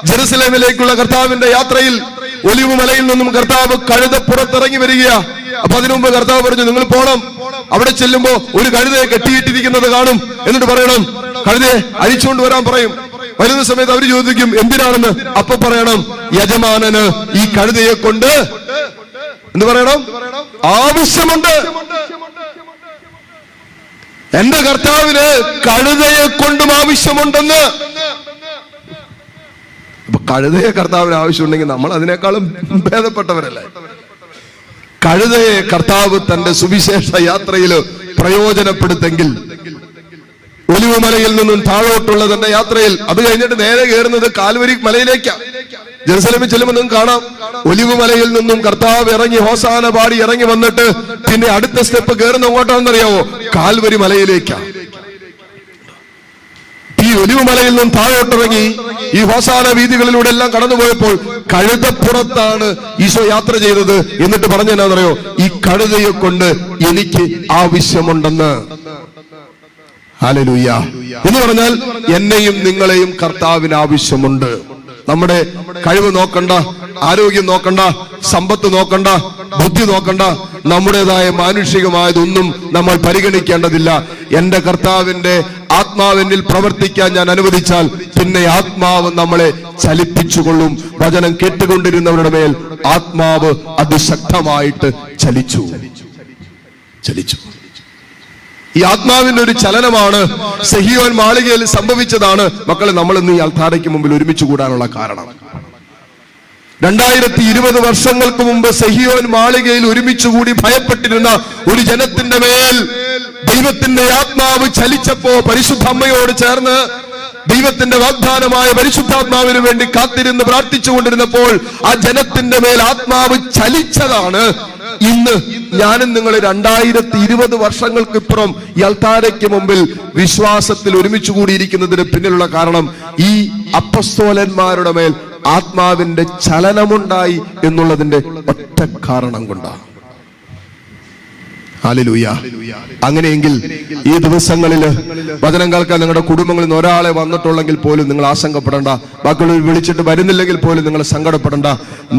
ജെറുസലേമിലേക്കുള്ള കർത്താവിന്റെ യാത്രയിൽ ഒലിവ് മലയിൽ നിന്നും കർത്താവ് കഴുതപ്പുറത്തിറങ്ങി വരികയാ. അപ്പൊ അതിനു മുമ്പ് കർത്താവ് പറഞ്ഞു, നിങ്ങൾ പോണം, അവിടെ ചെല്ലുമ്പോ ഒരു കഴുതയെ കെട്ടിയിട്ടിരിക്കുന്നത് കാണും, എന്നിട്ട് പറയണം കഴുതയെ അഴിച്ചുകൊണ്ട് വരാൻ പറയും. വരുന്ന സമയത്ത് അവർ ചോദിക്കും എന്തിനാണെന്ന്. അപ്പൊ പറയണം യജമാനന് ഈ കഴുതയെ കൊണ്ട് എന്ത് പറയണം, ആവശ്യമുണ്ട്. എന്റെ കർത്താവിന് കഴുതയെ കൊണ്ടും ആവശ്യമുണ്ടെന്ന്. അപ്പൊ കഴുതയെ കർത്താവിന് ആവശ്യമുണ്ടെങ്കിൽ നമ്മൾ അതിനേക്കാളും ഭേദപ്പെട്ടവരല്ലേ. കഴുതയെ കർത്താവ് തന്റെ സുവിശേഷ യാത്രയിൽ പ്രയോജനപ്പെടുത്തെങ്കിൽ ഒലിവ് മലയിൽ നിന്നും താഴോട്ടുള്ള തന്റെ യാത്രയിൽ അത് കഴിഞ്ഞിട്ട് നേരെ കയറുന്നത് കാൽവരി മലയിലേക്കാ. ജെറുസലേമിൽ ചെല്ലുമ്പോൾ നിങ്ങൾക്ക് കാണാം, ഒലിവ് മലയിൽ നിന്നും കർത്താവ് ഇറങ്ങി ഹോസാന പാടി ഇറങ്ങി വന്നിട്ട് പിന്നെ അടുത്ത സ്റ്റെപ്പ് കയറുന്ന എങ്ങോട്ടാണെന്നറിയാവോ? കാൽവരി മലയിലേക്കാ. ഈ ഒലിവ് മലയിൽ നിന്നും താഴോട്ടിറങ്ങി ഈ ഹോസാന വീതികളിലൂടെ എല്ലാം കടന്നുപോയപ്പോൾ കഴുതപ്പുറത്താണ് ഈശോ യാത്ര ചെയ്തത്. എന്നിട്ട് പറഞ്ഞെന്നാന്നറിയോ? ഈ കഴുതയെ കൊണ്ട് എനിക്ക് ആവശ്യമുണ്ടെന്ന്. ഹല്ലേലൂയ എന്ന് പറഞ്ഞാൽ എന്നെയും നിങ്ങളെയും കർത്താവിന് ആവശ്യമുണ്ട്. നമ്മുടെ കഴിവ് നോക്കണ്ട, ആരോഗ്യം നോക്കണ്ട, സമ്പത്ത് നോക്കണ്ട, ബുദ്ധി നോക്കണ്ട, നമ്മുടേതായ മാനുഷികമായതൊന്നും നമ്മൾ പരിഗണിക്കേണ്ടതില്ല. എന്റെ കർത്താവിന്റെ ആത്മാവിനിൽ പ്രവർത്തിക്കാൻ ഞാൻ അനുവദിച്ചാൽ പിന്നെ ആത്മാവ് നമ്മളെ ചലിപ്പിച്ചുകൊള്ളും. വചനം കേട്ടുകൊണ്ടിരുന്നവരുടെ മേൽ ആത്മാവ് അതിശക്തമായിട്ട് ചലിച്ചു. ഈ ആത്മാവിന്റെ ഒരു ചലനമാണ് സെഹിയോൻ മാളികയിൽ സംഭവിച്ചതാണ് മക്കളെ നമ്മൾ ഇന്ന് ഈ അൾത്താരയ്ക്ക് മുമ്പിൽ ഒരുമിച്ച് കൂടാനുള്ള കാരണം. 2020 വർഷങ്ങൾക്ക് മുമ്പ് സെഹിയോൻ മാളികയിൽ ഒരുമിച്ച് കൂടി ഭയപ്പെട്ടിരുന്ന ഒരു ജനത്തിന്റെ മേൽ ദൈവത്തിന്റെ ആത്മാവ് ചലിച്ചപ്പോ പരിശുദ്ധ അമ്മയോട് ചേർന്ന് ദൈവത്തിന്റെ വാഗ്ദാനമായ പരിശുദ്ധാത്മാവിന് വേണ്ടി കാത്തിരുന്ന് പ്രാർത്ഥിച്ചുകൊണ്ടിരുന്നപ്പോൾ ആ ജനത്തിന്റെ മേൽ ആത്മാവ് ചലിച്ചതാണ് ഇന്ന് ഞാനും നിങ്ങൾ 2020 വർഷങ്ങൾക്കിപ്പുറം ഈ അൾത്താരയ്ക്ക് മുമ്പിൽ വിശ്വാസത്തിൽ ഒരുമിച്ച് കൂടിയിരിക്കുന്നതിന് പിന്നിലുള്ള കാരണം ഈ അപ്പസ്തോലന്മാരുടെ മേൽ ആത്മാവിന്റെ ചലനമുണ്ടായി എന്നുള്ളതിന്റെ ഒറ്റ കാരണം കൊണ്ടാണ്. ഹല്ലേലൂയ. അങ്ങനെയെങ്കിൽ ഈ ദിവസങ്ങളിൽ വചനം കേൾക്കാൻ നിങ്ങളുടെ കുടുംബങ്ങളിൽ നിന്ന് ഒരാളെ വന്നിട്ടുള്ളെങ്കിൽ പോലും നിങ്ങൾ ആശങ്കപ്പെടേണ്ട. ബാക്കിയുള്ളവർ വിളിച്ചിട്ട് വരുന്നില്ലെങ്കിൽ പോലും നിങ്ങൾ സങ്കടപ്പെടേണ്ട.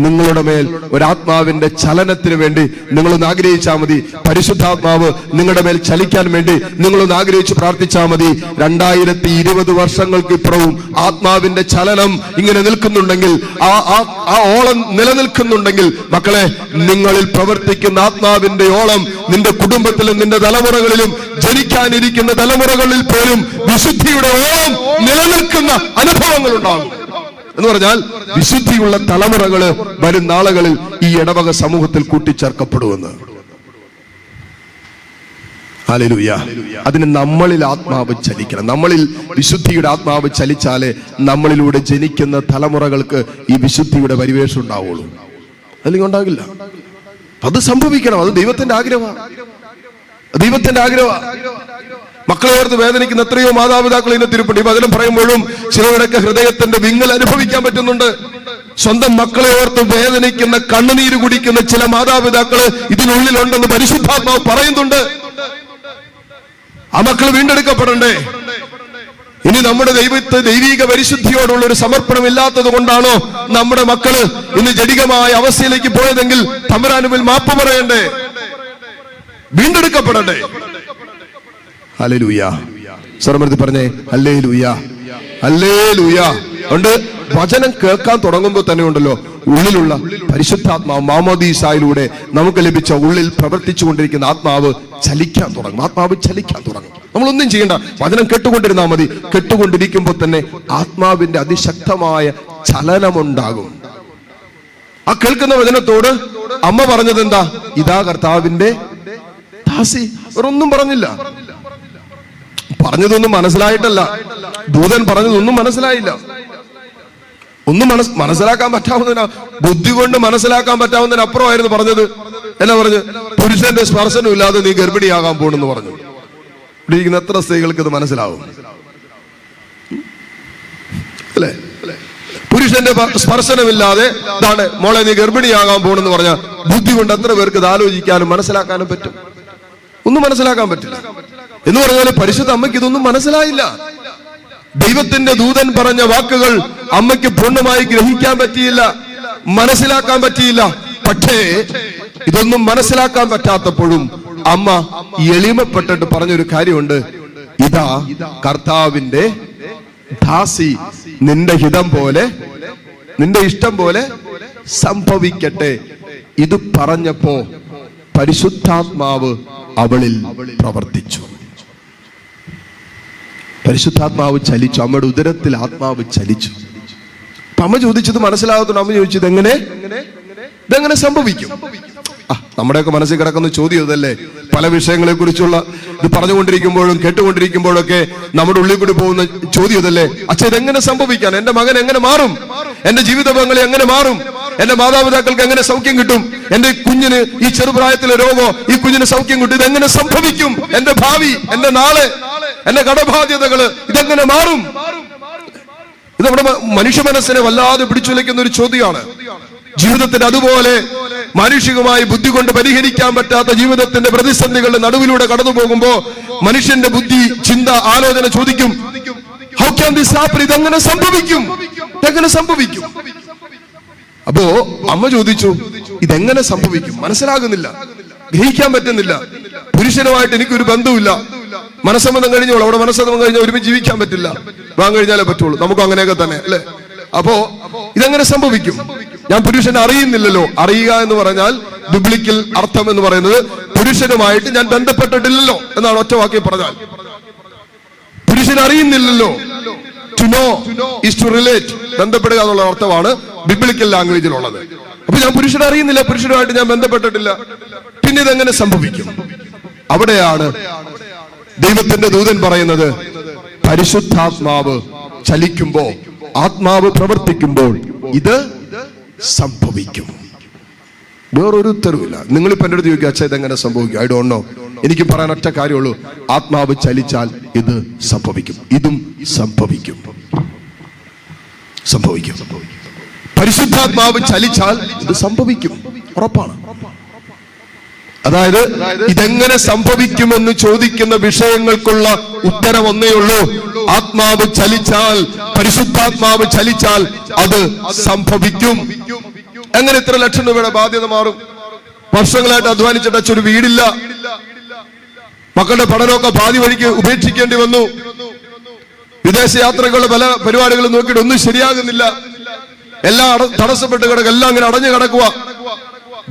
നിങ്ങളുടെ മേൽ ഒരാത്മാവിന്റെ ചലനത്തിന് വേണ്ടി നിങ്ങളൊന്ന് ആഗ്രഹിച്ചാൽ മതി. പരിശുദ്ധാത്മാവ് നിങ്ങളുടെ മേൽ ചലിക്കാൻ വേണ്ടി നിങ്ങളൊന്ന് ആഗ്രഹിച്ച് പ്രാർത്ഥിച്ചാൽ മതി. 2020 വർഷങ്ങൾക്ക് ഇപ്പുറവും ആത്മാവിന്റെ ചലനം ഇങ്ങനെ നിൽക്കുന്നുണ്ടെങ്കിൽ, ആ ഓളം നിലനിൽക്കുന്നുണ്ടെങ്കിൽ മക്കളെ, നിങ്ങളിൽ പ്രവർത്തിക്കുന്ന ആത്മാവിന്റെ ഓളം നിന്റെ കുടുംബത്തിലും നിന്റെ തലമുറകളിലും ജനിക്കാനിരിക്കുന്ന തലമുറകളിൽ പോലും വിശുദ്ധിയുടെ ഓളം നിലനിൽക്കുന്ന അനുഭവങ്ങൾ ഉണ്ടാകും. എന്ന് പറഞ്ഞാൽ വിശുദ്ധിയുള്ള തലമുറകള് വരും നാളുകളിൽ ഈ ഇടവക സമൂഹത്തിൽ കൂട്ടിച്ചേർക്കപ്പെടുമെന്ന്. ഹല്ലേലൂയ. അതിന് നമ്മളിൽ ആത്മാവ് ചലിക്കണം. നമ്മളിൽ വിശുദ്ധിയുടെ ആത്മാവ് ചലിച്ചാലേ നമ്മളിലൂടെ ജനിക്കുന്ന തലമുറകൾക്ക് ഈ വിശുദ്ധിയുടെ പരിവേഷം ഉണ്ടാവുള്ളൂ. അല്ലെങ്കിൽ ഉണ്ടാകില്ല. അത് സംഭവിക്കണം. അത് ദൈവത്തിന്റെ ആഗ്രഹമാണ്. മക്കളെ ഓർത്ത് വേദനിക്കുന്ന എത്രയോ മാതാപിതാക്കൾ ഇന്ന് തിരുപ്പതി വചനം പറയുമ്പോഴും ചിലരുടെയൊക്കെ ഹൃദയത്തിന്റെ വിങ്ങൽ അനുഭവിക്കാൻ പറ്റുന്നുണ്ട്. സ്വന്തം മക്കളെ ഓർത്ത് വേദനിക്കുന്ന, കണ്ണുനീര് കുടിക്കുന്ന ചില മാതാപിതാക്കള് ഇതിനുള്ളിലുണ്ടെന്ന് പരിശുദ്ധാത്മാവ് പറയുന്നുണ്ട്. ആ മക്കൾ വീണ്ടെടുക്കപ്പെടണ്ടേ? ഇനി നമ്മുടെ ദൈവിക പരിശുദ്ധിയോടുള്ള ഒരു സമർപ്പണം ഇല്ലാത്തത് കൊണ്ടാണോ നമ്മുടെ മക്കള് ഇന്ന് ജഡികമായ അവസ്ഥയിലേക്ക് പോയതെങ്കിൽ തമ്പുരാനുവിൽ മാപ്പ് പറയണ്ടേ? വീണ്ടെടുക്കപ്പെടണ്ടേ? ഹല്ലേലൂയ. സ്വരമെടുത്ത് പറഞ്ഞേ ഹല്ലേലൂയ, ഹല്ലേലൂയ. ഉണ്ട്. വചനം കേൾക്കാൻ തുടങ്ങുമ്പോൾ തന്നെ ഉണ്ടല്ലോ ഉള്ളിലുള്ള പരിശുദ്ധാത്മാവ് മാമോദീസായിലൂടെ നമുക്ക് ലഭിച്ച ഉള്ളിൽ പ്രവർത്തിച്ചു കൊണ്ടിരിക്കുന്ന ആത്മാവ് ചലിക്കാൻ തുടങ്ങും. നമ്മളൊന്നും ചെയ്യണ്ട, വചനം കേട്ടുകൊണ്ടിരുന്നാൽ മതി. കേട്ടുകൊണ്ടിരിക്കുമ്പോൾ തന്നെ ആത്മാവിന്റെ അതിശക്തമായ ചലനമുണ്ടാകും. ആ കേൾക്കുന്ന വചനത്തോട് അമ്മ പറഞ്ഞത് എന്താ? ഇതാ കർത്താവിന്റെ ദാസി. വേറൊന്നും പറഞ്ഞില്ല. പറഞ്ഞതൊന്നും മനസ്സിലായിട്ടല്ല, ദൂതൻ പറഞ്ഞതൊന്നും മനസ്സിലായില്ല. ഒന്നും മനസ്സിലാക്കാൻ പറ്റാവുന്നതിന്, ബുദ്ധി കൊണ്ട് മനസ്സിലാക്കാൻ പറ്റാവുന്നതിന് അപ്പുറമായിരുന്നു പറഞ്ഞത്. എന്നാ പറഞ്ഞു? പുരുഷന്റെ സ്പർശനം ഇല്ലാതെ നീ ഗർഭിണിയാകാൻ പോണെന്ന് പറഞ്ഞു. ഇവിടെ ഇരിക്കുന്ന എത്ര സ്ത്രീകൾക്ക് ഇത് മനസ്സിലാവും? അല്ലേ? പുരുഷന്റെ സ്പർശനമില്ലാതെ ഇതാണ് മോളെ നീ ഗർഭിണിയാകാൻ പോണെന്ന് പറഞ്ഞ ബുദ്ധി കൊണ്ട് എത്ര പേർക്ക് ഇത് ആലോചിക്കാനും മനസ്സിലാക്കാനും പറ്റും? ഒന്നും മനസ്സിലാക്കാൻ പറ്റില്ല. എന്ന് പറഞ്ഞാൽ പരിശുദ്ധ അമ്മയ്ക്ക് ഇതൊന്നും മനസ്സിലായില്ല. ദൈവത്തിന്റെ ദൂതൻ പറഞ്ഞ വാക്കുകൾ അമ്മയ്ക്ക് പൂർണ്ണമായി ഗ്രഹിക്കാൻ പറ്റിയില്ല, മനസ്സിലാക്കാൻ പറ്റിയില്ല. പക്ഷേ ഇതൊന്നും മനസ്സിലാക്കാൻ പറ്റാത്തപ്പോഴും അമ്മ എളിമപ്പെട്ടിട്ട് പറഞ്ഞൊരു കാര്യമുണ്ട്, ഇതാ കർത്താവിന്റെ ദാസി, നിന്റെ ഹിതം പോലെ, നിന്റെ ഇഷ്ടം പോലെ സംഭവിക്കട്ടെ. ഇത് പറഞ്ഞപ്പോ പരിശുദ്ധാത്മാവ് അവളിൽ പ്രവർത്തിച്ചു. പരിശുദ്ധാത്മാവ് ചലിച്ചു, അമ്മയുടെ ഉദരത്തിൽ ആത്മാവ് ചലിച്ചു. അമ്മ ചോദിച്ചത് മനസ്സിലാകത്തുണ്ട്. അമ്മ ചോദിച്ചത് ഇതെങ്ങനെ സംഭവിക്കും? നമ്മുടെയൊക്കെ മനസ്സിൽ കിടക്കുന്ന ചോദ്യം ഇതല്ലേ. പല വിഷയങ്ങളെ കുറിച്ചുള്ള ഇത് പറഞ്ഞുകൊണ്ടിരിക്കുമ്പോഴും കേട്ടുകൊണ്ടിരിക്കുമ്പോഴൊക്കെ നമ്മുടെ ഉള്ളിൽ കൂടി പോകുന്ന ചോദ്യം ഇതല്ലേ. അച്ഛാ, ഇതെങ്ങനെ സംഭവിക്കാൻ? എന്റെ മകൻ എങ്ങനെ മാറും? എന്റെ ജീവിത പങ്കാളി എങ്ങനെ മാറും? എന്റെ മാതാപിതാക്കൾക്ക് എങ്ങനെ സൗഖ്യം കിട്ടും? എന്റെ കുഞ്ഞിന് ഈ ചെറുപ്രായത്തിലെ രോഗം, ഈ കുഞ്ഞിന് സൗഖ്യം കിട്ടും? ഇതെങ്ങനെ സംഭവിക്കും? എന്റെ ഭാവി, എന്റെ നാളെ, എന്റെ കടബാധ്യതകള് ഇതെങ്ങനെ മാറും? ഇത് നമ്മുടെ മനുഷ്യ മനസ്സിനെ വല്ലാതെ പിടിച്ചുലയ്ക്കുന്ന ഒരു ചോദ്യമാണ്. ജീവിതത്തിന് അതുപോലെ മാനുഷികമായി ബുദ്ധി കൊണ്ട് പരിഹരിക്കാൻ പറ്റാത്ത ജീവിതത്തിന്റെ പ്രതിസന്ധികളുടെ നടുവിലൂടെ കടന്നു പോകുമ്പോ മനുഷ്യന്റെ ബുദ്ധി, ചിന്ത, ആലോചന ചോദിക്കും, ഹൗ ക്യാൻ ദിസ് ഹാപ്പൻ? ഇതെങ്ങനെ സംഭവിക്കും? ഇതെങ്ങനെ സംഭവിക്കും? അപ്പോ അമ്മ ചോദിച്ചു, ഇതെങ്ങനെ സംഭവിക്കും? മനസ്സിലാകുന്നില്ല, ഗ്രഹിക്കാൻ പറ്റുന്നില്ല. പുരുഷനുമായിട്ട് എനിക്കൊരു ബന്ധമില്ല, മനസ്സമ്മതം കഴിഞ്ഞോളൂ, അവിടെ മനസ്സമ്മതം കഴിഞ്ഞാൽ ഒരുമിച്ച് ജീവിക്കാൻ പറ്റില്ല, വാങ്ങാൻ കഴിഞ്ഞാലേ പറ്റുള്ളൂ. നമുക്ക് അങ്ങനെയൊക്കെ തന്നെ അല്ലെ? അപ്പോ ഇതെങ്ങനെ സംഭവിക്കും? ഞാൻ പുരുഷനെ അറിയുന്നില്ലല്ലോ. അറിയുക എന്ന് പറഞ്ഞാൽ ബിബ്ലിക്കൽ അർത്ഥം എന്ന് പറയുന്നത് പുരുഷനുമായിട്ട് ഞാൻ ബന്ധപ്പെട്ടിട്ടില്ലല്ലോ എന്നാണ്. ഒറ്റ വാക്കിൽ പറഞ്ഞാൽ പുരുഷനെ അറിയുന്നില്ലല്ലോ. To know is to relate, ബന്ധപ്പെടുക എന്നുള്ള അർത്ഥമാണ് ബിബ്ലിക്കൽ ലാംഗ്വേജിലുള്ളത്. അപ്പൊ ഞാൻ പുരുഷനെ അറിയുന്നില്ല, പുരുഷനുമായിട്ട് ഞാൻ ബന്ധപ്പെട്ടിട്ടില്ല, പിന്നെ ഇതെങ്ങനെ സംഭവിക്കും? അവിടെയാണ് ദൈവത്തിന്റെ ദൂതൻ പറയുന്നത്, പരിശുദ്ധാത്മാവ് ചലിക്കുമ്പോ, ആത്മാവ് പ്രവർത്തിക്കുമ്പോൾ ഇത് സംഭവിക്കും. വേറൊരു ഉത്തരവില്ല. നിങ്ങളിപ്പോ എന്റെ അടുത്ത് ചോദിക്കുക, അച്ഛാ ഇതെങ്ങനെ സംഭവിക്കും? I don't know. എനിക്ക് പറയാൻ ഒറ്റ കാര്യമുള്ളൂ, ആത്മാവ് ചലിച്ചാൽ ഇത് സംഭവിക്കും. ഇതും സംഭവിക്കും. പരിശുദ്ധാത്മാവ് ചലിച്ചാൽ ഇത് സംഭവിക്കും, ഉറപ്പാണ്. അതായത് ഇതെങ്ങനെ സംഭവിക്കുമെന്ന് ചോദിക്കുന്ന വിഷയങ്ങൾക്കുള്ള ഉത്തരം ഒന്നേ ഉള്ളൂ, ആത്മാവ് ചലിച്ചാൽ, പരിശുദ്ധാത്മാവ് ചലിച്ചാൽ അത് സംഭവിക്കും. എങ്ങനെ ഇത്ര ലക്ഷം രൂപയുടെ ബാധ്യത മാറും? വർഷങ്ങളായിട്ട് അധ്വാനിച്ചിട്ട് അച്ഛൻ ഒരു വീടില്ല, മക്കളുടെ പഠനമൊക്കെ പാതി വഴിക്ക് ഉപേക്ഷിക്കേണ്ടി വന്നു, വിദേശ യാത്രകളുടെ പല പരിപാടികൾ നോക്കിയിട്ട് ഒന്നും ശരിയാകുന്നില്ല, എല്ലാം തടസ്സപ്പെട്ട് കിടക്കുക, എല്ലാം അങ്ങനെ അടഞ്ഞു കിടക്കുക,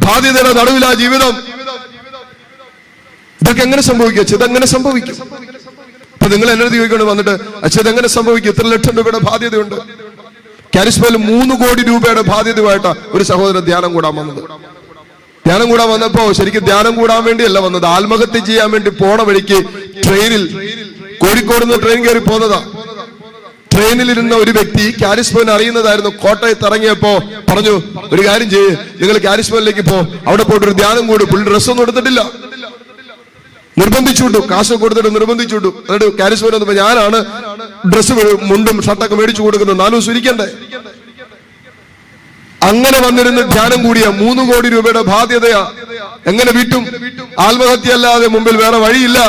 ബാധ്യതയുടെ നടുവിലാ ജീവിതം. ഇതൊക്കെ എങ്ങനെ സംഭവിക്കും? ഇതെങ്ങനെ സംഭവിക്കും? അപ്പൊ നിങ്ങൾ എന്നെ ചോദിക്കൊണ്ട് വന്നിട്ട്, അച്ഛൻ ഇതെങ്ങനെ സംഭവിക്കും? ഇത്ര ലക്ഷം രൂപയുടെ ബാധ്യതയുണ്ട്. കാരിസ്മയിൽ 3 കോടി രൂപയുടെ ബാധ്യതയുമായിട്ടാ ഒരു സഹോദരൻ ധ്യാനം കൂടാൻ വന്നത്. ധ്യാനം കൂടാൻ വന്നപ്പോ ശരിക്കും ധ്യാനം കൂടാൻ വേണ്ടിയല്ല വന്നത്, ആത്മഹത്യ ചെയ്യാൻ വേണ്ടി പോണ വഴിക്ക് ട്രെയിനിൽ, കോഴിക്കോട് നിന്ന് ട്രെയിൻ കയറി പോന്നതാ. ട്രെയിനിലിരുന്ന ഒരു വ്യക്തി കാരിസ്മോൻ അറിയുന്നതായിരുന്നു. കോട്ടയത്ത് ഇറങ്ങിയപ്പോ പറഞ്ഞു, ഒരു കാര്യം ചെയ്യ്, നിങ്ങൾ കാരിസ്മോനിലേക്ക് പോ, അവിടെ പോയിട്ട് ഒരു ധ്യാനം കൂടും. പുള്ളി ഡ്രസ്സൊന്നും എടുത്തിട്ടില്ല, നിർബന്ധിച്ചുവിട്ടു, കാശ് കൊടുത്തിട്ട് നിർബന്ധിച്ചുവിട്ടു. എന്നിട്ട് കാരിസ്മോൻ വന്നപ്പോ ഞാനാണ് ഡ്രസ്സ്, മുണ്ടും ഷർട്ടൊക്കെ മേടിച്ചു കൊടുക്കുന്നത്, 4 ദിവസം ഇരിക്കണ്ടേ. അങ്ങനെ വന്നിരുന്ന് ധ്യാനം കൂടിയ 3 കോടി രൂപയുടെ ബാധ്യതയാ. എങ്ങനെ വീട്ടും? ആത്മഹത്യ അല്ലാതെ മുമ്പിൽ വേറെ വഴിയില്ല.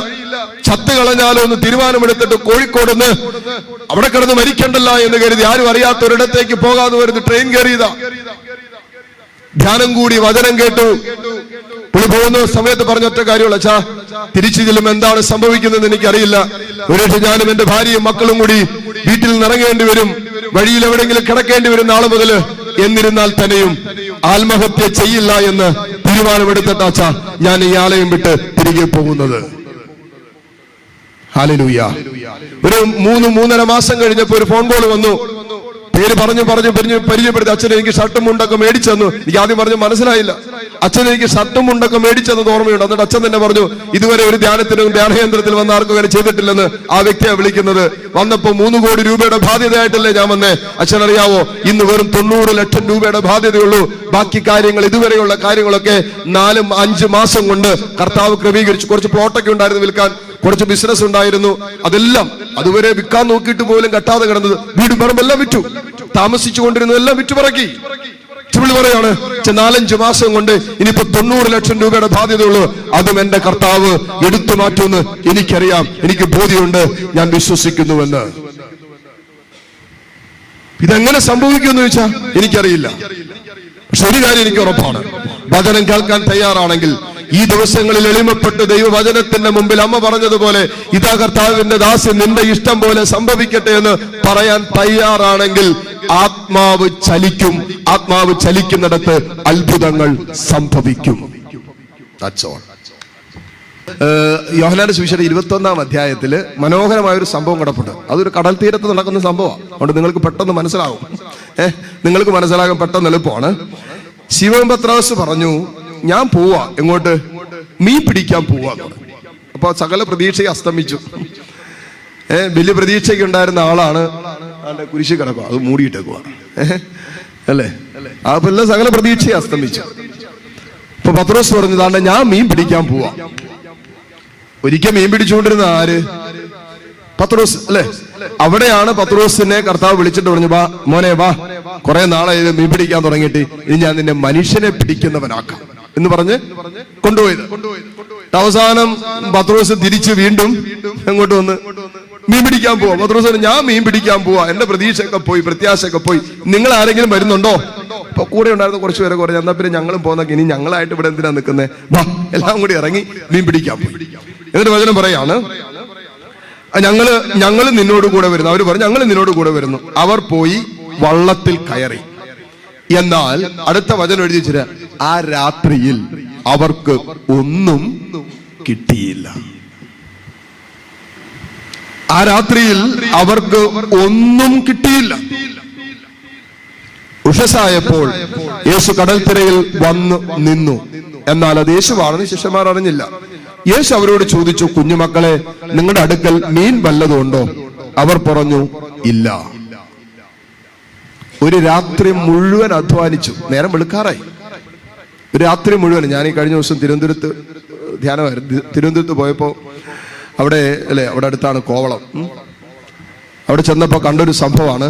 ചത്ത് കളഞ്ഞാലോ എന്ന് തീരുമാനമെടുത്തിട്ട് കോഴിക്കോട് അവിടെ കിടന്ന് മരിക്കണ്ടല്ല എന്ന് കരുതി ആരും അറിയാത്ത ഒരിടത്തേക്ക് പോകാതെ വരുന്ന ട്രെയിൻ കയറിയതാ. ധ്യാനം കൂടി, വചനം കേട്ടു. പുള്ളി പോകുന്ന സമയത്ത് പറഞ്ഞൊറ്റ കാര്യമുള്ള, അച്ഛാ തിരിച്ചു ചെല്ലുമ്പോൾ എന്താണ് സംഭവിക്കുന്നത് എനിക്കറിയില്ല. ഒരു ഞാനും എന്റെ ഭാര്യയും മക്കളും കൂടി വീട്ടിൽ നിന്ന് ഇറങ്ങേണ്ടി വരും, വഴിയിൽ എവിടെയെങ്കിലും കിടക്കേണ്ടി വരും നാളെ മുതൽ. എന്നിരുന്നാൽ തന്നെയും ആത്മഹത്യ ചെയ്യില്ല എന്ന് തീരുമാനമെടുത്തിട്ട് അച്ഛാ ഞാൻ ഈ ആലയം വിട്ട് തിരികെ പോകുന്നത്. ഹല്ലേലൂയ. ഒരു 3-3.5 മാസം കഴിഞ്ഞപ്പോ ഒരു ഫോൺ കോൾ വന്നു. പേര് പറഞ്ഞു പരിചയപ്പെടുത്തി. അച്ഛൻ എനിക്ക് ഷർട്ടും മുണ്ടൊക്കെ മേടിച്ചെന്നു. എനിക്ക് ആദ്യം പറഞ്ഞു മനസ്സിലായില്ല. അച്ഛൻ എനിക്ക് ഷർട്ടും മുണ്ടൊക്കെ മേടിച്ചെന്നത് ഓർമ്മയുണ്ട്. എന്നിട്ട് അച്ഛൻ തന്നെ പറഞ്ഞു, ഇതുവരെ ഒരു ധ്യാനത്തിനും ധ്യാനകേന്ദ്രത്തിൽ വന്ന ആർക്കും അങ്ങനെ ചെയ്തിട്ടില്ലെന്ന് ആ വ്യക്തിയെ വിളിക്കുന്നത്. വന്നപ്പോ 3 കോടി രൂപയുടെ ബാധ്യതയായിട്ടല്ലേ ഞാൻ വന്നേ. അച്ഛൻ അറിയാവോ, ഇന്ന് വെറും 90 ലക്ഷം രൂപയുടെ ബാധ്യതയുള്ളൂ. ബാക്കി കാര്യങ്ങൾ, ഇതുവരെയുള്ള കാര്യങ്ങളൊക്കെ 4-5 മാസം കൊണ്ട് കർത്താവ് ക്രമീകരിച്ചു. കുറച്ച് പ്ലോട്ടൊക്കെ ഉണ്ടായിരുന്നു വിൽക്കാൻ, കുറച്ച് ബിസിനസ് ഉണ്ടായിരുന്നു. അതെല്ലാം അതുവരെ വിൽക്കാൻ നോക്കിയിട്ട് പോലും കെട്ടാതെ കിടന്നത്, വീടും പറമ്പെല്ലാം വിറ്റു, താമസിച്ചു കൊണ്ടിരുന്നതെല്ലാം വിറ്റുപറക്കി. പുള്ളി പറയാണ്, 4-5 മാസം കൊണ്ട് ഇനിയിപ്പോ 90 ലക്ഷം രൂപയുടെ ബാധ്യതയുള്ളൂ. അതും എന്റെ കർത്താവ് എടുത്തു മാറ്റുമെന്ന് എനിക്കറിയാം, എനിക്ക് ബോധ്യമുണ്ട്, ഞാൻ വിശ്വസിക്കുന്നുവെന്ന്. ഇതെങ്ങനെ സംഭവിക്കുമെന്ന് ചോദിച്ചാൽ എനിക്കറിയില്ല. പക്ഷെ ഒരു കാര്യം എനിക്ക് ഉറപ്പാണ്, വചനം കേൾക്കാൻ തയ്യാറാണെങ്കിൽ ഈ ദിവസങ്ങളിൽ എളിമപ്പെട്ട് ദൈവവചനത്തിന്റെ മുമ്പിൽ അമ്മ പറഞ്ഞതുപോലെ ഇതാ കർത്താവിന്റെ ദാസൻ നിന്റെ ഇഷ്ടം പോലെ സംഭവിക്കട്ടെ എന്ന് പറയാൻ തയ്യാറാണെങ്കിൽ ആത്മാവ് ചലിക്കും. ആത്മാവ് ചലിക്കുന്നിടത്ത് അത്ഭുതങ്ങൾ സംഭവിക്കും. യോഹന്നാന്റെ സുവിശേഷം 21-ാം അധ്യായത്തില് മനോഹരമായ ഒരു സംഭവം കിടപ്പുണ്ട്. അതൊരു കടൽ തീരത്ത് നടക്കുന്ന സംഭവമാണ്. അതുകൊണ്ട് നിങ്ങൾക്ക് പെട്ടെന്ന് മനസ്സിലാവും. നിങ്ങൾക്ക് മനസ്സിലാകാൻ പെട്ടെന്ന് എളുപ്പമാണ്. ശിവൻ പത്രോസ് പറഞ്ഞു, ഞാൻ പോവാ. എങ്ങോട്ട്? മീൻ പിടിക്കാൻ പോവാ. അപ്പൊ സകല പ്രതീക്ഷയെ അസ്തമിച്ചു. വലിയ പ്രതീക്ഷയ്ക്ക് ഉണ്ടായിരുന്ന ആളാണ് അവന്റെ കുരിശ് കിടക്കുക, അത് മൂടിയിട്ടേക്കുക അല്ലേ. അപ്പൊ എല്ലാം സകല പ്രതീക്ഷയെ അസ്തമിച്ചു. ഇപ്പൊ പത്രോസ് പറഞ്ഞു, താണ്ടെ ഞാൻ മീൻ പിടിക്കാൻ പോവാ. ഒരിക്കൽ മീൻ പിടിച്ചുകൊണ്ടിരുന്ന ആര്? പത്രോസ് അല്ലെ. അവിടെയാണ് പത്രോസിനെ കർത്താവ് വിളിച്ചിട്ട് പറഞ്ഞു, വാ മോനെ വാ, കുറെ നാളെ മീൻ പിടിക്കാൻ തുടങ്ങിയിട്ട് ഇനി ഞാൻ നിന്നെ മനുഷ്യനെ പിടിക്കുന്നവനാക്കാം എന്ന് പറഞ്ഞ് കൊണ്ടുപോയത്. അവസാനം പത്രോസ് തിരിച്ച് വീണ്ടും എങ്ങോട്ട് വന്ന് മീൻ പിടിക്കാൻ പോവാ. പത്രോസ് ഞാൻ മീൻ പിടിക്കാൻ പോവാ, എന്റെ പ്രതീക്ഷയൊക്കെ പോയി, പ്രത്യാശയൊക്കെ പോയി. നിങ്ങൾ ആരെങ്കിലും വരുന്നുണ്ടോ? ഇപ്പൊ കൂടെ ഉണ്ടായിരുന്ന കുറച്ച് പേരെ കുറഞ്ഞ, എന്നാ പിന്നെ ഞങ്ങളും പോകുന്ന, ഇനി ഞങ്ങളായിട്ട് ഇവിടെ എന്തിനാ നിൽക്കുന്നത്, വാ എല്ലാം കൂടി ഇറങ്ങി മീൻ പിടിക്കാൻ പോയി. എന്നിട്ട് വചനം പറയാണ്, ഞങ്ങള് നിന്നോട് കൂടെ വരുന്നു. അവര് പറഞ്ഞു, ഞങ്ങൾ നിന്നോട് കൂടെ വരുന്നു. അവർ പോയി വള്ളത്തിൽ കയറി. എന്നാൽ അടുത്ത വചനം എഴുതി വെച്ചിട്ട്, ആ രാത്രിയിൽ അവർക്ക് ഒന്നും കിട്ടിയില്ല. ആ രാത്രിയിൽ അവർക്ക് ഒന്നും കിട്ടിയില്ല. ഉഷസായപ്പോൾ യേശു കടൽത്തിരയിൽ വന്ന് നിന്നു. എന്നാൽ അത് യേശുവാണെന്ന് ശിഷ്യന്മാർ അറിഞ്ഞില്ല. യേശു അവരോട് ചോദിച്ചു, കുഞ്ഞുമക്കളെ, നിങ്ങളുടെ അടുക്കൽ മീൻ വല്ലതുണ്ടോ? അവർ പറഞ്ഞു, ഇല്ല. ഒരു രാത്രി മുഴുവൻ അധ്വാനിച്ചു. നേരം വെളുക്കാറായി. ഒരു രാത്രി മുഴുവൻ. ഞാൻ ഈ കഴിഞ്ഞ ദിവസം തിരുവനന്തപുരത്ത് ധ്യാനമായിരുന്നു. തിരുവനന്തപുരത്ത് പോയപ്പോ അവിടെ അല്ലെ, അവിടെ അടുത്താണ് കോവളം. അവിടെ ചെന്നപ്പോ കണ്ടൊരു സംഭവമാണ്.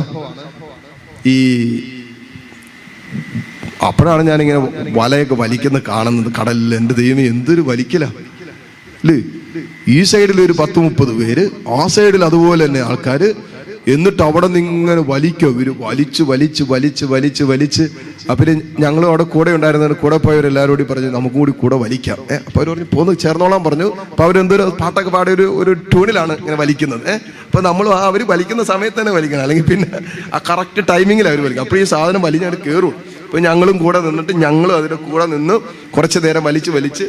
അപ്പോഴാണ് ഞാനിങ്ങനെ വലയൊക്കെ വലിക്കുന്ന കാണുന്നത് കടലിൽ. എൻ്റെ ദൈവമേ, എന്തൊരു വലിക്കല അല്ലേ. ഈ സൈഡിൽ ഒരു 10-30 പേര്, ആ സൈഡിൽ അതുപോലെ തന്നെ ആൾക്കാര്. എന്നിട്ട് അവിടെ നിന്ന് ഇങ്ങനെ വലിക്കോ, ഇവര് വലിച്ച് വലിച്ച് വലിച്ച് വലിച്ച് വലിച്ച്. അപ്പം ഞങ്ങളും അവിടെ കൂടെ ഉണ്ടായിരുന്നവർ, കൂടെ പോയവരെല്ലാവരോടും പറഞ്ഞു, നമുക്കും കൂടി കൂടെ വലിക്കാം. അപ്പൊ അവർ പറഞ്ഞു, പോന്ന് ചേർന്നോളാൻ പറഞ്ഞു. അപ്പൊ അവരെന്തൊരു പാട്ടൊക്കെ പാടി ഒരു ട്യൂണിലാണ് ഇങ്ങനെ വലിക്കുന്നത്. അപ്പൊ നമ്മൾ അവർ വലിക്കുന്ന സമയത്ത് തന്നെ വലിക്കണം, അല്ലെങ്കിൽ പിന്നെ ആ കറക്റ്റ് ടൈമിങ്ങിൽ അവർ വലിക്കും. അപ്പോൾ ഈ സാധനം വലിഞ്ഞാൽ കയറും. അപ്പൊ ഞങ്ങളും കൂടെ നിന്നിട്ട് ഞങ്ങളും അതിന്റെ കൂടെ നിന്ന് കുറച്ചു നേരം വലിച്ച്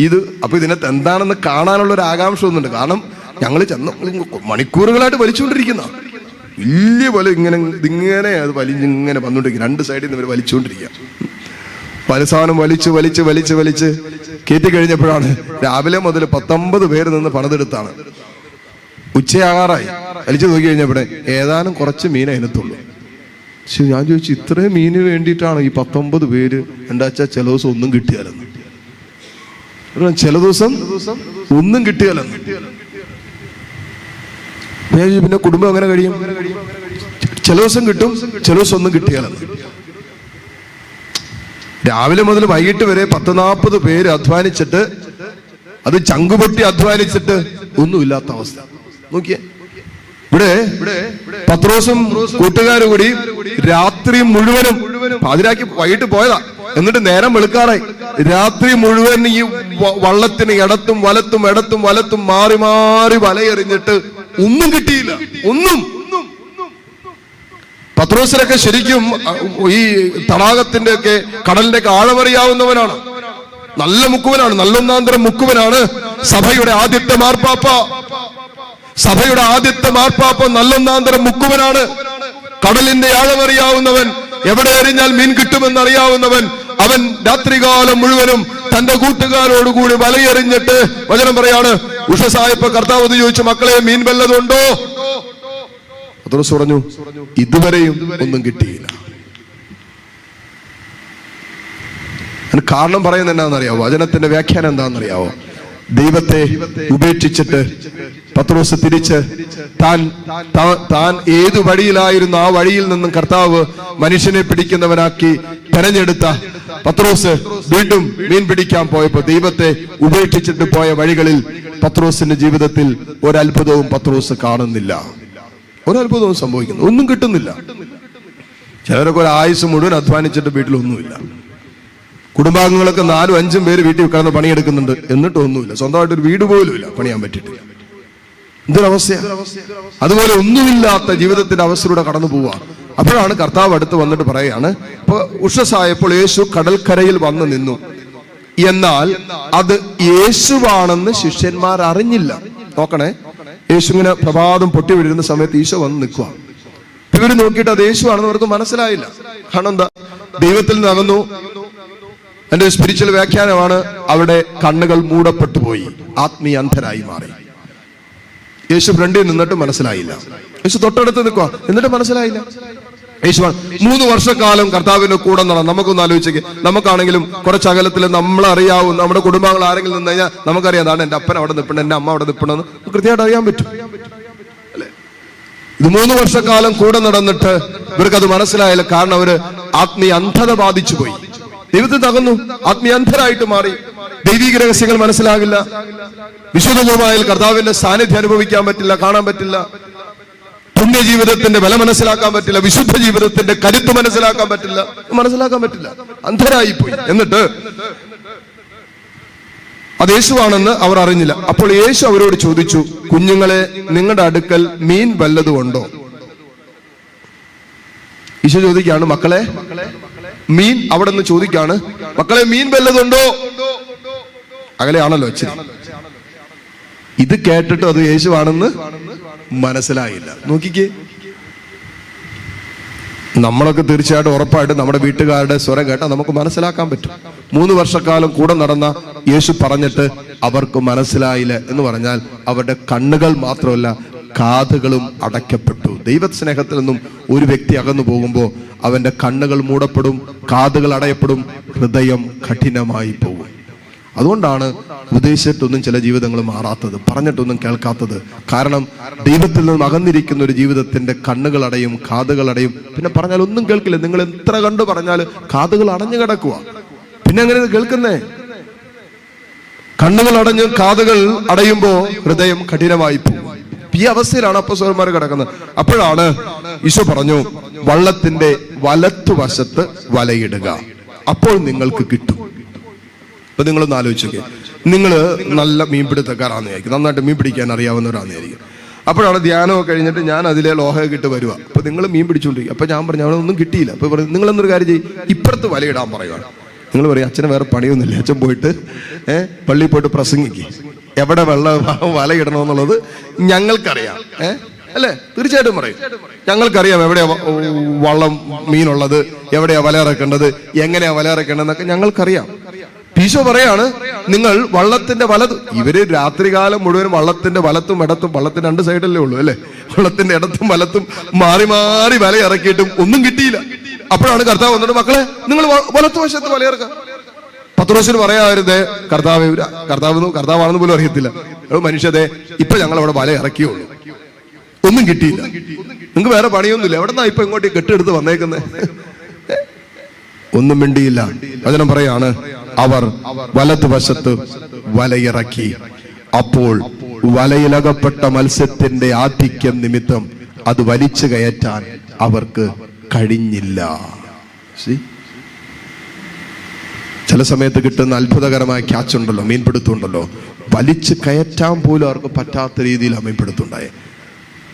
ഇത്. അപ്പൊ ഇതിനകത്ത് എന്താണെന്ന് കാണാനുള്ള ഒരു ആകാംക്ഷ ഒന്നുണ്ട്. കാരണം ഞങ്ങൾ ചെന്ന് മണിക്കൂറുകളായിട്ട് വലിച്ചുകൊണ്ടിരിക്കുന്ന വലിയ പോലെ ഇതിങ്ങനെ അത് വലിഞ്ഞിങ്ങനെ വന്നുകൊണ്ടിരിക്കുക. രണ്ട് സൈഡിൽ നിന്ന് ഇവർ വലിച്ചുകൊണ്ടിരിക്കുക. പലസാധനം വലിച്ച് കയറ്റി കഴിഞ്ഞപ്പോഴാണ് രാവിലെ മുതൽ 19 പേര് നിന്ന് പണിതെടുത്താണ്. ഉച്ചയാകാറായി. വലിച്ചു നോക്കി കഴിഞ്ഞപ്പോഴേ ഏതാനും കുറച്ച് മീൻ അതിനകത്തുള്ളൂ. പക്ഷെ ഞാൻ ചോദിച്ചു, ഇത്രയും മീന് വേണ്ടിയിട്ടാണ് ഈ 19 പേര്? എന്താ വെച്ചാൽ ചില ദിവസം ഒന്നും കിട്ടിയാലെന്ന്. ചില ദിവസം ഒന്നും കിട്ടിയാലെന്ന്. പിന്നെ കുടുംബം അങ്ങനെ കഴിയും. ചില ദിവസം കിട്ടും, ചില ദിവസം ഒന്നും കിട്ടിയാലെന്ന്. രാവിലെ മുതൽ വൈകിട്ട് വരെ 10-40 പേര് അധ്വാനിച്ചിട്ട്, അത് ചങ്കുപൊട്ടി അധ്വാനിച്ചിട്ട് ഒന്നുമില്ലാത്ത അവസ്ഥ. നോക്കിയേ, ഇവിടെ പത്രോസും കൂട്ടുകാരും കൂടി രാത്രി മുഴുവനും, പാതിരാക്കി വൈകിട്ട് പോയതാ. എന്നിട്ട് നേരം വെളുക്കാറായി. രാത്രി മുഴുവൻ ഈ വള്ളത്തിന് ഇടത്തും വലത്തും മാറി മാറി വലയെറിഞ്ഞിട്ട് ഒന്നും കിട്ടിയില്ല. ഒന്നും. പത്രോസിനൊക്കെ ശരിക്കും ഈ തടാകത്തിന്റെ ഒക്കെ കടലിന്റെ ഒക്കെ ആഴമറിയാവുന്നവനാണ്. നല്ല മുക്കുവനാണ്, നല്ലൊന്നാന്തരം മുക്കുവനാണ്. സഭയുടെ ആദ്യത്തെ മാർപ്പാപ്പ നല്ലൊന്നാന്തരം മുക്കുവനാണ്. കടലിന്റെ ആഴമറിയാവുന്നവൻ, എവിടെ എറിഞ്ഞാൽ മീൻ കിട്ടുമെന്ന് അറിയാവുന്നവൻ. അവൻ രാത്രികാലം മുഴുവനും തന്റെ കൂട്ടുകാരോടുകൂടി വലയെറിഞ്ഞിട്ട് വചനം പറയാണ്, ഉഷസായപ്പോ കർത്താവ് ചോദിച്ചു, മക്കളെ മീൻ വല്ലതുണ്ടോ? പത്രോസ് പറഞ്ഞു, ഇതുവരെയും ഒന്നും കിട്ടിയില്ല. കാരണം പറയുന്നത് എന്താണെന്നറിയാവോ? വചനത്തിന്റെ വ്യാഖ്യാനം എന്താണെന്നറിയാവോ? ദൈവത്തെ ഉപേക്ഷിച്ചിട്ട് പത്രോസ് തിരിച്ച് താൻ ഏതു വഴിയിലായിരുന്നു ആ വഴിയിൽ നിന്നും കർത്താവ് മനുഷ്യനെ പിടിക്കുന്നവനാക്കി തെരഞ്ഞെടുത്ത പത്രോസ് വീണ്ടും മീൻ പിടിക്കാൻ പോയപ്പോ ദൈവത്തെ ഉപേക്ഷിച്ചിട്ട് പോയ വഴികളിൽ പത്രോസിന്റെ ജീവിതത്തിൽ ഒരത്ഭുതവും പത്രോസ് കാണുന്നില്ല. ഒരത്ഭുതവും സംഭവിക്കുന്നു, ഒന്നും കിട്ടുന്നില്ല. ചിലരൊക്കെ ഒരു ആയുസ് മുഴുവൻ അധ്വാനിച്ചിട്ട് വീട്ടിലൊന്നുമില്ല. കുടുംബാംഗങ്ങളൊക്കെ 4-5 പേര് വീട്ടിൽ കിടന്ന് പണിയെടുക്കുന്നുണ്ട്, എന്നിട്ടൊന്നുമില്ല. സ്വന്തമായിട്ടൊരു വീട് പോലും ഇല്ല, പണിയാൻ പറ്റിയിട്ടില്ല. എന്തൊരവസ്ഥയാണ്! അതുപോലെ ഒന്നുമില്ലാത്ത ജീവിതത്തിന്റെ അവസ്ഥയിലൂടെ കടന്നു പോവുക. അപ്പോഴാണ് കർത്താവ് അടുത്ത് വന്നിട്ട് പറയുകയാണ്, ഇപ്പൊ ഉഷസ്സായപ്പോൾ യേശു കടൽക്കരയിൽ വന്ന് നിന്നു, എന്നാൽ അത് യേശുവാണെന്ന് ശിഷ്യന്മാർ അറിഞ്ഞില്ല. നോക്കണേ, യേശു ഇങ്ങനെ പ്രഭാതം പൊട്ടി വീഴുന്ന സമയത്ത് ഈശോ വന്ന് നിൽക്കുക. ഇവര് നോക്കിയിട്ട് അത് യേശുവാണെന്ന് അവർക്ക് മനസ്സിലായില്ല. കാരണം എന്താ? ദൈവത്തിൽ നിന്ന് അകന്നു. എന്റെ സ്പിരിച്വൽ വ്യാഖ്യാനമാണ്, അവിടെ കണ്ണുകൾ മൂടപ്പെട്ടു പോയി, ആത്മീയ അന്ധരായി മാറി. യേശു ഫ്രണ്ടിൽ നിന്നിട്ട് മനസ്സിലായില്ല. യേശു തൊട്ടടുത്ത് നിൽക്കുക, എന്നിട്ട് മനസ്സിലായില്ല. യേശു 3 വർഷക്കാലം കർത്താവിന്റെ കൂടെ നടന്നു. നമുക്കൊന്ന് ആലോചിച്ചേക്ക്, നമുക്കാണെങ്കിലും കുറച്ചകലത്തിൽ നമ്മളറിയാവും, നമ്മുടെ കുടുംബാംഗങ്ങൾ ആരെങ്കിലും നിന്ന് കഴിഞ്ഞാൽ നമുക്കറിയാം, അതാണ് എന്റെ അപ്പൻ അവിടെ നിൽപ്പുണ്ട്, എന്റെ അമ്മ അവിടെ നിൽപ്പുണ്ടെന്ന് കൃത്യമായിട്ട് അറിയാൻ പറ്റും അല്ലെ? ഇത് 3 വർഷക്കാലം കൂടെ നടന്നിട്ട് ഇവർക്കത് മനസ്സിലായില്ല. കാരണം അവര് ആത്മീയ അന്ധത ബാധിച്ചു പോയി, ദൈവത്തിൽ തകർന്നു, ആത്മീയ അന്ധരായിട്ട് മാറി. ദൈവിക രഹസ്യങ്ങൾ മനസ്സിലാകില്ല, വിശുദ്ധ കുർബാനയിൽ കർത്താവിന്റെ സാന്നിധ്യം അനുഭവിക്കാൻ പറ്റില്ല, കാണാൻ പറ്റില്ല, പുണ്യ ജീവിതത്തിന്റെ വില മനസ്സിലാക്കാൻ പറ്റില്ല, വിശുദ്ധ ജീവിതത്തിന്റെ കരുത്ത് മനസ്സിലാക്കാൻ പറ്റില്ല, അന്ധരായി പോയി. എന്നിട്ട് അത് യേശുവാണെന്ന് അവർ അറിഞ്ഞില്ല. അപ്പോൾ യേശു അവരോട് ചോദിച്ചു, കുഞ്ഞുങ്ങളെ, നിങ്ങളുടെ അടുക്കൽ മീൻ വല്ലതും ഉണ്ടോ? ഈശോ ചോദിക്കാണ്, മക്കളെ, മീൻ അവിടെ നിന്ന് ചോദിക്കാണ്, മക്കളെ മീൻ വല്ലതും ഉണ്ടോ? അകലെയാണല്ലോ ഇച്ചിരി. ഇത് കേട്ടിട്ട് അത് യേശുവാണെന്ന് മനസ്സിലായില്ല. നോക്കിക്കേ, നമ്മളൊക്കെ തീർച്ചയായിട്ടും ഉറപ്പായിട്ട് നമ്മുടെ വീട്ടുകാരുടെ സ്വരം കേട്ടാൽ നമുക്ക് മനസ്സിലാക്കാൻ പറ്റും. 3 വർഷക്കാലം കൂടെ നടന്ന യേശു പറഞ്ഞിട്ട് അവർക്ക് മനസ്സിലായില്ല എന്ന് പറഞ്ഞാൽ അവരുടെ കണ്ണുകൾ മാത്രമല്ല, കാതുകളും അടയ്ക്കപ്പെട്ടു. ദൈവസ്നേഹത്തിൽ നിന്നും ഒരു വ്യക്തി അകന്നു പോകുമ്പോൾ അവന്റെ കണ്ണുകൾ മൂടപ്പെടും, കാതുകൾ അടയപ്പെടും, ഹൃദയം കഠിനമായി പോകും. അതുകൊണ്ടാണ് ഉപദേശിച്ചിട്ടൊന്നും ചില ജീവിതങ്ങൾ മാറാത്തത്, പറഞ്ഞിട്ടൊന്നും കേൾക്കാത്തത്. കാരണം ദൈവത്തിൽ നിന്നും അകന്നിരിക്കുന്ന ഒരു ജീവിതത്തിന്റെ കണ്ണുകൾ അടയും, കാതുകൾ അടയും. പിന്നെ പറഞ്ഞാൽ ഒന്നും കേൾക്കില്ല. നിങ്ങൾ എത്ര കണ്ടു പറഞ്ഞാൽ കാതുകൾ അടഞ്ഞു കിടക്കുക. പിന്നെ എങ്ങനെ കേൾക്കുന്നേ? കണ്ണുകൾ അടഞ്ഞ് കാതുകൾ അടയുമ്പോ ഹൃദയം കഠിനമായി പോകും. ഈ അവസ്ഥയിലാണ് അപ്പോസ്തലന്മാർ കിടക്കുന്നത്. അപ്പോഴാണ് ഈശോ പറഞ്ഞു, വള്ളത്തിന്റെ വലത്തുവശത്ത് വലയിടുക, അപ്പോൾ നിങ്ങൾക്ക് കിട്ടും. അപ്പൊ നിങ്ങളൊന്ന് ആലോചിച്ചോക്കെ, നിങ്ങൾ നല്ല മീൻപിടുത്തക്കാരാന്ന് വിചാരിക്കും, നന്നായിട്ട് മീൻ പിടിക്കാൻ അറിയാവുന്നവരാണെന്നായിരിക്കും. അപ്പോഴാണ് ധ്യാനമൊക്കെ കഴിഞ്ഞിട്ട് ഞാൻ അതിലെ ലോഹയൊക്കെ ഇട്ട് വരുക. അപ്പൊ നിങ്ങൾ മീൻ പിടിച്ചുകൊണ്ടിരിക്കും. അപ്പൊ ഞാൻ പറഞ്ഞു, അവിടെ ഒന്നും കിട്ടിയില്ല. അപ്പൊ പറഞ്ഞു, നിങ്ങളെന്നൊരു കാര്യം ചെയ്യും, ഇപ്പുറത്ത് വലയിടാൻ പറയുകയാണ്. നിങ്ങൾ പറയും, അച്ഛന് വേറെ പണിയൊന്നുമില്ല, അച്ഛൻ പോയിട്ട് പള്ളിയിൽ പോയിട്ട് പ്രസംഗിക്കുക, എവിടെ വലയിടണമെന്നുള്ളത് ഞങ്ങൾക്കറിയാം. അല്ലേ? തീർച്ചയായിട്ടും പറയും, ഞങ്ങൾക്കറിയാം എവിടെയാ വള്ളം മീനുള്ളത്, എവിടെയാ വല ഇറക്കേണ്ടത്, എങ്ങനെയാ വല ഇറക്കേണ്ടതെന്നൊക്കെ ഞങ്ങൾക്കറിയാം. ഈശോ പറയാണ്, നിങ്ങൾ വള്ളത്തിന്റെ ഇവര് രാത്രികാലം മുഴുവൻ വള്ളത്തിന്റെ വലത്തും ഇടത്തും, വള്ളത്തിന്റെ 2 സൈഡല്ലേ ഉള്ളൂ അല്ലെ, വള്ളത്തിന്റെ ഇടത്തും വലത്തും മാറി മാറി വല ഇറക്കിയിട്ടും ഒന്നും കിട്ടിയില്ല. അപ്പോഴാണ് കർത്താവ് വന്നിട്ട്, മക്കളെ നിങ്ങൾ വലത്തുവശത്ത് വലയിറക്കുക. പത്രോസിന് പറയാറുണ്ട്, കർത്താവാണെന്ന് പോലും അറിയത്തില്ല. മനുഷ്യതെ, ഇപ്പൊ ഞങ്ങൾ അവിടെ വല ഇറക്കിയുള്ളൂ, ഒന്നും കിട്ടിയില്ല, നിങ്ങൾക്ക് വേറെ പണിയൊന്നുമില്ല, എവിടെന്നാ ഇപ്പൊ ഇങ്ങോട്ട് കെട്ടെടുത്ത് വന്നേക്കുന്നേ? ഒന്നും മിണ്ടിയില്ല. വചനം പറയാണ്, അവർ വലതുവശത്ത് വലയിറക്കി. അപ്പോൾ വലയിലകപ്പെട്ട മത്സ്യത്തിന്റെ ആധിക്യം നിമിത്തം അത് വലിച്ചു കയറ്റാൻ അവർക്ക് കഴിഞ്ഞില്ല. ചില സമയത്ത് കിട്ടുന്ന അത്ഭുതകരമായ ക്യാച്ച് ഉണ്ടല്ലോ, മീൻപിടുത്തമുണ്ടല്ലോ, വലിച്ചു കയറ്റാൻ പോലും അവർക്ക് പറ്റാത്ത രീതിയിൽ മീൻപിടുത്തമുണ്ടായേ.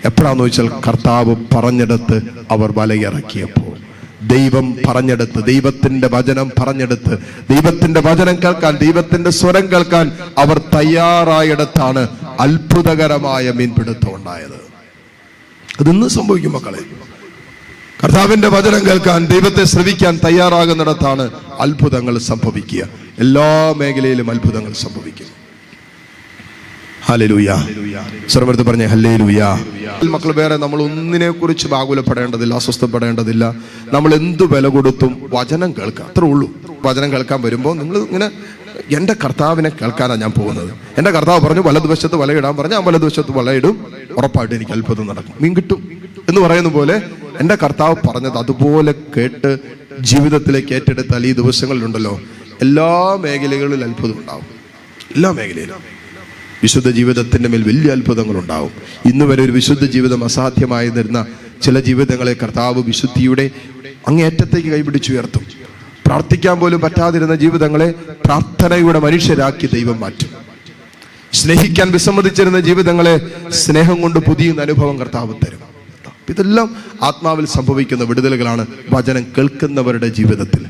എപ്പോഴാന്ന് ചോദിച്ചാൽ, കർത്താവ് പറഞ്ഞെടുത്ത് അവർ വലയിറക്കിയപ്പോൾ, ദൈവം പറഞ്ഞെടുത്ത്, ദൈവത്തിന്റെ വചനം പറഞ്ഞെടുത്ത്, ദൈവത്തിന്റെ വചനം കേൾക്കാൻ, ദൈവത്തിന്റെ സ്വരം കേൾക്കാൻ അവർ തയ്യാറായിടത്താണ് അത്ഭുതകരമായ മീൻപിടുത്തം ഉണ്ടായത്. അതിന്ന് സംഭവിക്കും മക്കളെ. കർത്താവിന്റെ വചനം കേൾക്കാൻ, ദൈവത്തെ ശ്രവിക്കാൻ തയ്യാറാകുന്നിടത്താണ് അത്ഭുതങ്ങൾ സംഭവിക്കുക. എല്ലാ മേഖലയിലും അത്ഭുതങ്ങൾ സംഭവിക്കും. ഹല്ലേലൂയ. സർവ്വത്ത് പറഞ്ഞേ ഹല്ലേലൂയ. മക്കൾ, വേറെ നമ്മൾ ഒന്നിനെ കുറിച്ച് ആകുലപ്പെടേണ്ടതില്ല, അസ്വസ്ഥപ്പെടേണ്ടതില്ല. നമ്മൾ എന്തു വില കൊടുത്തും വചനം കേൾക്കാം, അത്രേ ഉള്ളൂ. വചനം കേൾക്കാൻ വരുമ്പോൾ നിങ്ങൾ ഇങ്ങനെ, എന്റെ കർത്താവിനെ കേൾക്കാനാണ് ഞാൻ പോകുന്നത്. എന്റെ കർത്താവ് പറഞ്ഞു വലതുവശത്ത് വലയിടാൻ പറഞ്ഞു, ആ വലതുവശത്ത് വലയിടും, ഉറപ്പായിട്ട് എനിക്ക് അത്ഭുതം നടക്കും, മീൻ കിട്ടും എന്ന് പറയുന്ന പോലെ എന്റെ കർത്താവ് പറഞ്ഞത് അതുപോലെ കേട്ട് ജീവിതത്തിലേക്ക് ഏറ്റെടുത്താൽ ഈ ദിവസങ്ങളിലുണ്ടല്ലോ എല്ലാ മേഖലകളിലും അത്ഭുതം ഉണ്ടാവും. എല്ലാ മേഖലയിലും വിശുദ്ധ ജീവിതത്തിന്റെ മേൽ വലിയ അത്ഭുതങ്ങൾ ഉണ്ടാവും. ഇന്ന് വരെ ഒരു വിശുദ്ധ ജീവിതം അസാധ്യമായി നിന്ന ചില ജീവിതങ്ങളെ കർത്താവ് വിശുദ്ധിയുടെ അങ്ങേയറ്റത്തേക്ക് കൈപിടിച്ചുയർത്തും. പ്രാർത്ഥിക്കാൻ പോലും പറ്റാതിരുന്ന ജീവിതങ്ങളെ പ്രാർത്ഥനയുടെ മനുഷ്യരാക്കി ദൈവം മാറ്റും. സ്നേഹിക്കാൻ വിസമ്മതിച്ചിരുന്ന ജീവിതങ്ങളെ സ്നേഹം കൊണ്ട് പുതിയ അനുഭവം കർത്താവ് തരും. ഇതെല്ലാം ആത്മാവിൽ സംഭവിക്കുന്ന വിടുതലുകളാണ് വചനം കേൾക്കുന്നവരുടെ ജീവിതത്തിൽ.